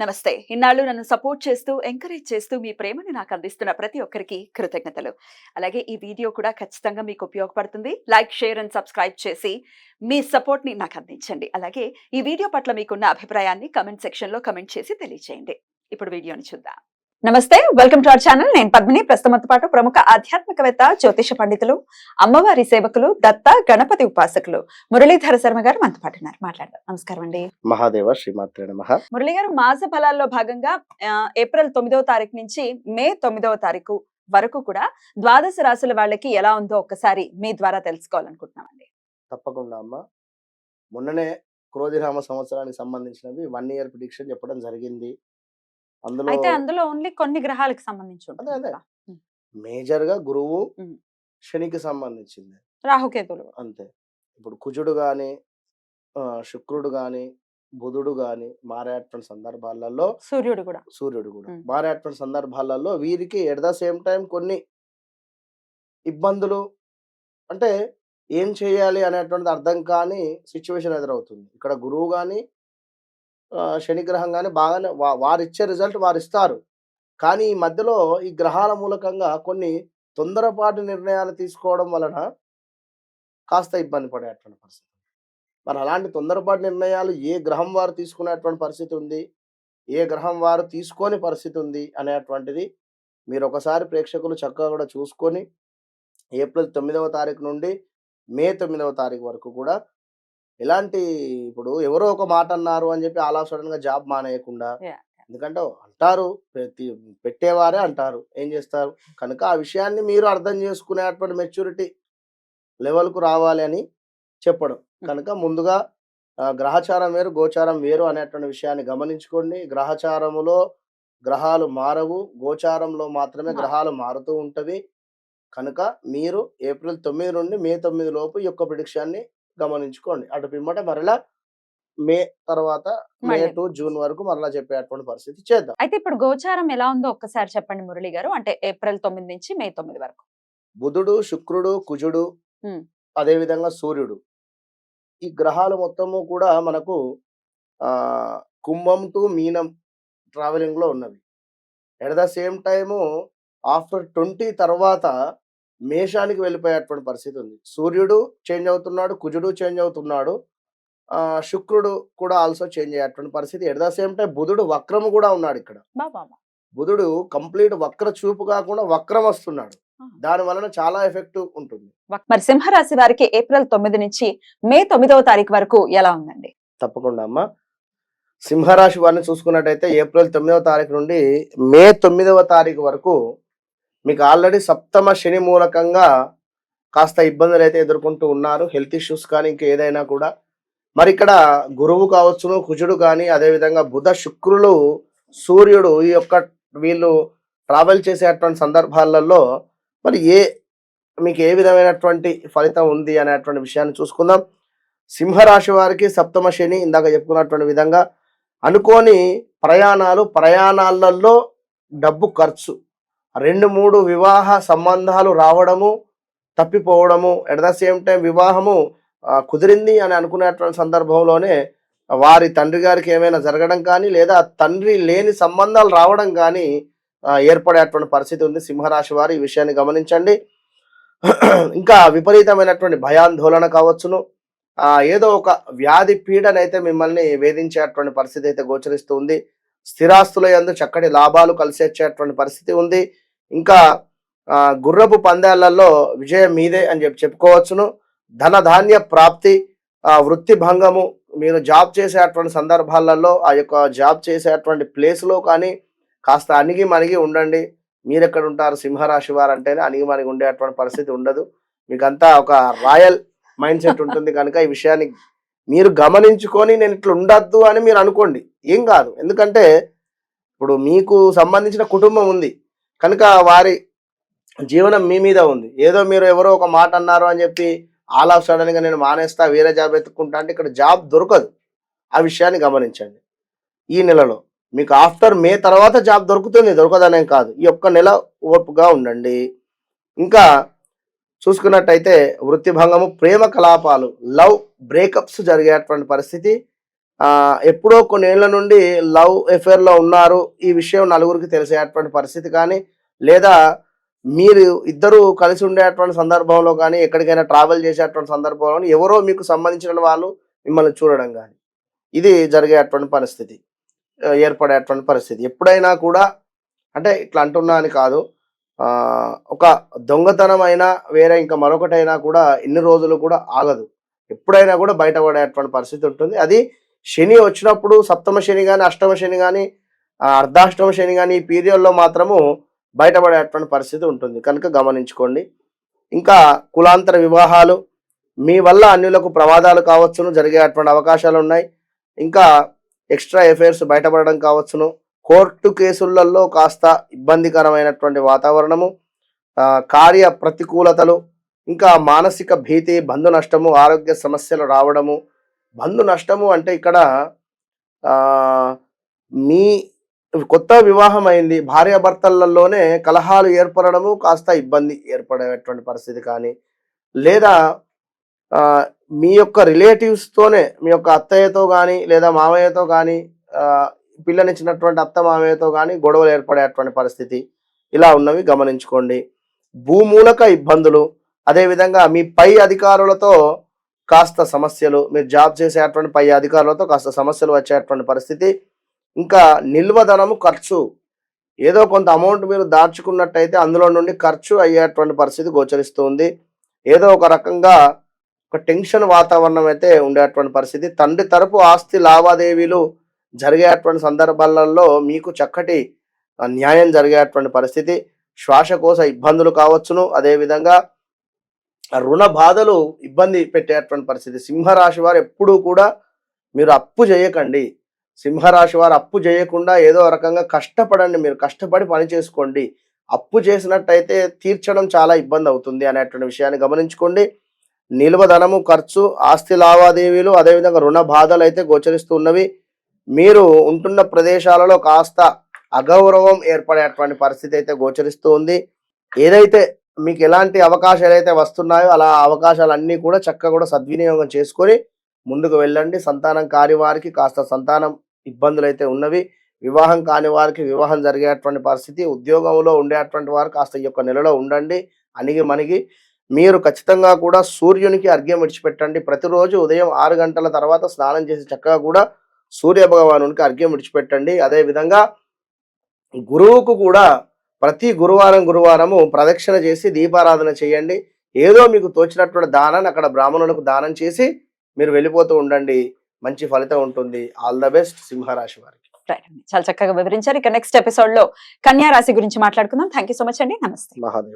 నమస్తే. ఇన్నాళ్ళు నన్ను సపోర్ట్ చేస్తూ, ఎంకరేజ్ చేస్తూ మీ ప్రేమని నాకు అందిస్తున్న ప్రతి ఒక్కరికి కృతజ్ఞతలు. అలాగే ఈ వీడియో కూడా ఖచ్చితంగా మీకు ఉపయోగపడుతుంది. లైక్, షేర్ అండ్ సబ్స్క్రైబ్ చేసి మీ సపోర్ట్‌ని నాకు అందించండి. అలాగే ఈ వీడియో పట్ల మీకున్న అభిప్రాయాన్ని కామెంట్ సెక్షన్‌లో కామెంట్ చేసి తెలియజేయండి. ఇప్పుడు వీడియోని చూద్దాం. నమస్తే, వెల్కమ్ టు అవర్ ఛానల్. నేను పద్మిని. ప్రస్తుతంతో పాటు ప్రముఖ ఆధ్యాత్మికవేత్త, జ్యోతిష పండితులు, అమ్మవారి సేవకులు, దత్త గణపతి ఉపాసకులు మురళీధర శర్మ గారు మనతో పాటు ఉన్నారు. మాట్లాడదాం. నమస్కారం అండి. మహాదేవ శ్రీమాత్రే నమః. మురళి గారు, మాస ఫలాల్లో భాగంగా ఏప్రిల్ 9వ తారీఖు నుంచి మే 9వ తారీఖు వరకు కూడా ద్వాదశ రాశుల వాళ్ళకి ఎలా ఉందో ఒక్కసారి మీ ద్వారా తెలుసుకోవాలనుకుంటున్నామండి. తప్పకుండా అమ్మ. మొన్ననే క్రోధినామ సంవత్సరానికి సంబంధించినవి 1 ఇయర్ ప్రిడిక్షన్ చెప్పడం జరిగింది. అందులో అయితే అందులో ఓన్లీ కొన్ని గ్రహాలకు సంబంధించి ఉంటుంది అదే కదా. మేజర్ గా గురువు ఉమ్. శనికి సంబంధించింది రాహుకేతులు. అంతే. ఇప్పుడు కుజుడు గాని శుక్రుడు గాని బుధుడు గాని మారేటువంటి సందర్భాలలో సూర్యుడు కూడా. మారేటువంటి సందర్భాలలో వీరికి ఎట్ ద సేమ్ టైం కొన్ని ఇబ్బందులు, అంటే ఏం చేయాలి అనేటువంటిది అర్థం కాని సిచ్యువేషన్ ఎదురవుతుంది. ఇక్కడ గురువు గాని శని గ్రహం గాని బాగానే వారిచ్చే రిజల్ట్ వారిస్తారు. కానీ ఈ మధ్యలో ఈ గ్రహాల మూలకంగా కొన్ని తొందరపాటు నిర్ణయాలు తీసుకోవడం వలన కాస్త ఇబ్బంది పడేటువంటి పరిస్థితి. మరి అలాంటి తొందరపాటు నిర్ణయాలు ఏ గ్రహం వారు తీసుకునేటువంటి పరిస్థితి ఉంది, ఏ గ్రహం వారు తీసుకోని పరిస్థితి ఉంది అనేటువంటిది మీరు ఒకసారి ప్రేక్షకులు చక్కగా కూడా చూసుకొని ఏప్రిల్ 9వ తారీఖు నుండి మే 9వ తారీఖు వరకు కూడా ఎలాంటి, ఇప్పుడు ఎవరో ఒక మాట అన్నారు అని చెప్పి అలా సడన్ గా జాబ్ మానేయకుండా, ఎందుకంటే అంటారు పెట్టేవారే అంటారు, ఏం చేస్తారు కనుక ఆ విషయాన్ని మీరు అర్థం చేసుకునేటువంటి మెచ్యూరిటీ లెవెల్కు రావాలి అని చెప్పడం. కనుక ముందుగా గ్రహచారం వేరు గోచారం వేరు అనేటువంటి విషయాన్ని గమనించుకోండి. గ్రహచారములో గ్రహాలు మారవు, గోచారంలో మాత్రమే గ్రహాలు మారుతూ ఉంటవి. కనుక మీరు ఏప్రిల్ 9 నుండి మే 9 లోపు ఈ యొక్క ప్రిడిక్షన్ని గమనించుకోండి. అటు పిమ్మట మరలా మే తర్వాత మే టు జూన్ వరకు మరలా చెప్పేటువంటి పరిస్థితి చేద్దాం. అయితే ఇప్పుడు గోచారం ఎలా ఉందో ఒక్కసారి చెప్పండి మురళి గారు. అంటే ఏప్రిల్ 9 నుంచి మే 9 వరకు. బుధుడు, శుక్రుడు, కుజుడు, అదే విధంగా సూర్యుడు, ఈ గ్రహాలు మొత్తము కూడా మనకు కుంభం టు మీనం ట్రావెలింగ్ లో ఉన్నవి. At the same time after 20 తర్వాత మేషానికి వెళ్ళిపోయేటువంటి పరిస్థితి ఉంది. సూర్యుడు చేంజ్ అవుతున్నాడు, కుజుడు చేంజ్ అవుతున్నాడు, శుక్రుడు కూడా ఆల్సో చేంజ్ అయ్యేటువంటి పరిస్థితి. ఎట్ ద సేమ్ టైం బుధుడు వక్రము కూడా ఉన్నాడు. ఇక్కడ బుధుడు కంప్లీట్ వక్ర చూపు కాకుండా వక్రం వస్తున్నాడు. దాని వలన చాలా ఎఫెక్ట్ ఉంటుంది. మరి సింహరాశి వారికి ఏప్రిల్ 9 నుంచి మే 9వ తారీఖు వరకు ఎలా ఉందండి? తప్పకుండా అమ్మ. సింహరాశి వారిని చూసుకున్నట్టయితే ఏప్రిల్ 9వ తారీఖు నుండి మే 9వ తారీఖు వరకు మీకు ఆల్రెడీ సప్తమ శని మూలకంగా కాస్త ఇబ్బందులు అయితే ఎదుర్కొంటూ ఉన్నారు. హెల్త్ ఇష్యూస్ కానీ ఇంకా ఏదైనా కూడా. మరి ఇక్కడ గురువు కావచ్చును, కుజుడు కానీ, అదేవిధంగా బుధ, శుక్రులు, సూర్యుడు ఈ యొక్క వీళ్ళు ట్రావెల్ చేసేటువంటి సందర్భాలలో మరి మీకు ఏ విధమైనటువంటి ఫలితం ఉంది అనేటువంటి విషయాన్ని చూసుకుందాం. సింహరాశి వారికి సప్తమ శని ఇందాక చెప్పుకున్నటువంటి విధంగా అనుకోని ప్రయాణాలలో డబ్బు ఖర్చు, 2-3 వివాహ సంబంధాలు రావడము, తప్పిపోవడము, ఎట్ ద సేమ్ టైం వివాహము కుదిరింది అని అనుకునేటువంటి సందర్భంలోనే వారి తండ్రి గారికి ఏమైనా జరగడం కానీ, లేదా తండ్రి లేని సంబంధాలు రావడం కానీ ఏర్పడేటువంటి పరిస్థితి ఉంది. సింహరాశి వారు ఈ విషయాన్ని గమనించండి. ఇంకా విపరీతమైనటువంటి భయాందోళన కావచ్చును, ఏదో ఒక వ్యాధి పీడనైతే మిమ్మల్ని వేధించేటువంటి పరిస్థితి అయితే గోచరిస్తుంది. స్థిరాస్తుల యందు చక్కటి లాభాలు కలిసేటువంటి పరిస్థితి ఉంది. ఇంకా గుర్రపు పందాలలో విజయం మీదే అని చెప్పుకోవచ్చును. ధనధాన్య ప్రాప్తి, వృత్తి భంగము, మీరు జాబ్ చేసేటువంటి సందర్భాలలో ఆ యొక్క జాబ్ చేసేటువంటి ప్లేస్లో కానీ కాస్త అణిగి మణిగి ఉండండి. మీరు ఎక్కడ ఉంటారు సింహరాశి వారు అంటేనే అణిగి మణిగి ఉండేటువంటి పరిస్థితి ఉండదు. మీకంతా ఒక రాయల్ మైండ్ సెట్ ఉంటుంది. కనుక ఈ విషయాన్ని మీరు గమనించుకొని నేను ఇట్లా ఉండద్దు అని మీరు అనుకోండి, ఏం కాదు. ఎందుకంటే ఇప్పుడు మీకు సంబంధించిన కుటుంబం ఉంది కనుక వారి జీవనం మీ మీద ఉంది. ఏదో మీరు ఎవరో ఒక మాట అన్నారు అని చెప్పి ఆల్ ఆఫ్ సడన్ గా నేను మానేస్తా వేరే జాబ్ ఎత్తుకుంటా అంటే ఇక్కడ జాబ్ దొరకదు. ఆ విషయాన్ని గమనించండి. ఈ నెలలో మీకు ఆఫ్టర్ మే తర్వాత జాబ్ దొరుకుతుంది, దొరకదనేం కాదు. ఈ ఒక్క నెల ఓర్పుగా ఉండండి. ఇంకా చూసుకున్నట్టయితే వృత్తి భంగము, ప్రేమ కలాపాలు, లవ్ బ్రేకప్స్ జరిగేటువంటి పరిస్థితి, ఎప్పుడో కొన్నేళ్ల నుండి లవ్ అఫేర్లో ఉన్నారు, ఈ విషయం నలుగురికి తెలిసేటువంటి పరిస్థితి కానీ, లేదా మీరు ఇద్దరు కలిసి ఉండేటువంటి సందర్భంలో కానీ, ఎక్కడికైనా ట్రావెల్ చేసేటువంటి సందర్భంలో కానీ ఎవరో మీకు సంబంధించిన వాళ్ళు మిమ్మల్ని చూడడం కానీ, ఇది జరిగేటువంటి పరిస్థితి, ఏర్పడేటువంటి పరిస్థితి. ఎప్పుడైనా కూడా అంటే ఇట్లా అంటున్నా అని కాదు, ఒక దొంగతనం అయినా వేరే ఇంకా మరొకటైనా కూడా ఇన్ని రోజులు కూడా ఆగదు. ఎప్పుడైనా కూడా బయటపడేటువంటి పరిస్థితి ఉంటుంది. అది శని వచ్చినప్పుడు సప్తమ శని కానీ, అష్టమ శని కానీ, అర్ధాష్టమ శని కానీ, ఈ పీరియడ్లో మాత్రము బయటపడేటువంటి పరిస్థితి ఉంటుంది. కనుక గమనించుకోండి. ఇంకా కులాంతర వివాహాలు, మీ వల్ల అన్యులకు ప్రమాదాలు కావచ్చును, జరిగేటువంటి అవకాశాలు ఉన్నాయి. ఇంకా ఎక్స్ట్రా అఫైర్స్ బయటపడడం కావచ్చును. కోర్టు కేసులలో కాస్త ఇబ్బందికరమైనటువంటి వాతావరణము, కార్య ప్రతికూలతలు, ఇంకా మానసిక భీతి, బంధు నష్టము, ఆరోగ్య సమస్యలు రావడము. బంధు నష్టము అంటే ఇక్కడ మీ కొత్త వివాహం అయింది, భార్యాభర్తలలోనే కలహాలు ఏర్పడము, కాస్త ఇబ్బంది ఏర్పడేటువంటి పరిస్థితి కానీ, లేదా మీ యొక్క రిలేటివ్స్తోనే, మీ యొక్క అత్తయ్యతో కానీ లేదా మామయ్యతో కానీ, పిల్లనిచ్చినటువంటి అత్త మామయ్యతో కానీ గొడవలు ఏర్పడేటువంటి పరిస్థితి, ఇలా ఉన్నవి గమనించుకోండి. భూమూలక ఇబ్బందులు, అదేవిధంగా మీ పై అధికారులతో కాస్త సమస్యలు, మీరు జాబ్ చేసేటువంటి పై అధికారులతో కాస్త సమస్యలు వచ్చేటువంటి పరిస్థితి. ఇంకా నిల్వధనము ఖర్చు, ఏదో కొంత అమౌంట్ మీరు దాచుకున్నట్టయితే అందులో నుండి ఖర్చు అయ్యేటువంటి పరిస్థితి గోచరిస్తుంది. ఏదో ఒక రకంగా ఒక టెన్షన్ వాతావరణం అయితే ఉండేటువంటి పరిస్థితి. తండ్రి తరపు ఆస్తి లావాదేవీలు జరిగేటువంటి సందర్భాలలో మీకు చక్కటి న్యాయం జరిగేటువంటి పరిస్థితి. శ్వాసకోశ ఇబ్బందులు కావచ్చును, అదేవిధంగా రుణ బాధలు ఇబ్బంది పెట్టేటువంటి పరిస్థితి. సింహరాశి వారు ఎప్పుడూ కూడా మీరు అప్పు చేయకండి. సింహరాశి వారు అప్పు చేయకుండా ఏదో రకంగా కష్టపడండి. మీరు కష్టపడి పని చేసుకోండి. అప్పు చేసినట్టయితే తీర్చడం చాలా ఇబ్బంది అవుతుంది అనేటువంటి విషయాన్ని గమనించుకోండి. నిల్వధనము ఖర్చు, ఆస్తి లావాదేవీలు, అదేవిధంగా రుణ బాధలు అయితే గోచరిస్తున్నవి. మీరు ఉంటున్న ప్రదేశాలలో కాస్త అగౌరవం ఏర్పడేటువంటి పరిస్థితి అయితే గోచరిస్తూ ఉంది. ఏదైతే మీకు ఎలాంటి అవకాశాలు అయితే వస్తున్నాయో అలా అవకాశాలన్నీ కూడా చక్కగా కూడా సద్వినియోగం చేసుకొని ముందుకు వెళ్ళండి. సంతానం కాని వారికి కాస్త సంతానం ఇబ్బందులు అయితే ఉన్నవి. వివాహం కాని వారికి వివాహం జరిగేటువంటి పరిస్థితి. ఉద్యోగంలో ఉండేటువంటి వారు కాస్త ఈ యొక్క నెలలో ఉండండి అణిగి మణిగి. మీరు ఖచ్చితంగా కూడా సూర్యునికి అర్ఘ్యం విడిచిపెట్టండి. ప్రతిరోజు ఉదయం 6 గంటల తర్వాత స్నానం చేసి చక్కగా కూడా సూర్య భగవానునికి అర్ఘ్యం విడిచిపెట్టండి. అదేవిధంగా గురువుకు కూడా ప్రతి గురువారము ప్రదక్షిణ చేసి దీపారాధన చేయండి. ఏదో మీకు తోచినటువంటి దానాన్ని అక్కడ బ్రాహ్మణులకు దానం చేసి మీరు వెళ్ళిపోతూ ఉండండి. మంచి ఫలితం ఉంటుంది. ఆల్ ద బెస్ట్ సింహరాశి వారికి. చాలా చక్కగా వివరించారు. ఇక నెక్స్ట్ ఎపిసోడ్ లో కన్యా రాశి గురించి మాట్లాడుకుందాం. థ్యాంక్ యూ సో మచ్ అండి. నమస్తే. మహాదేవ్.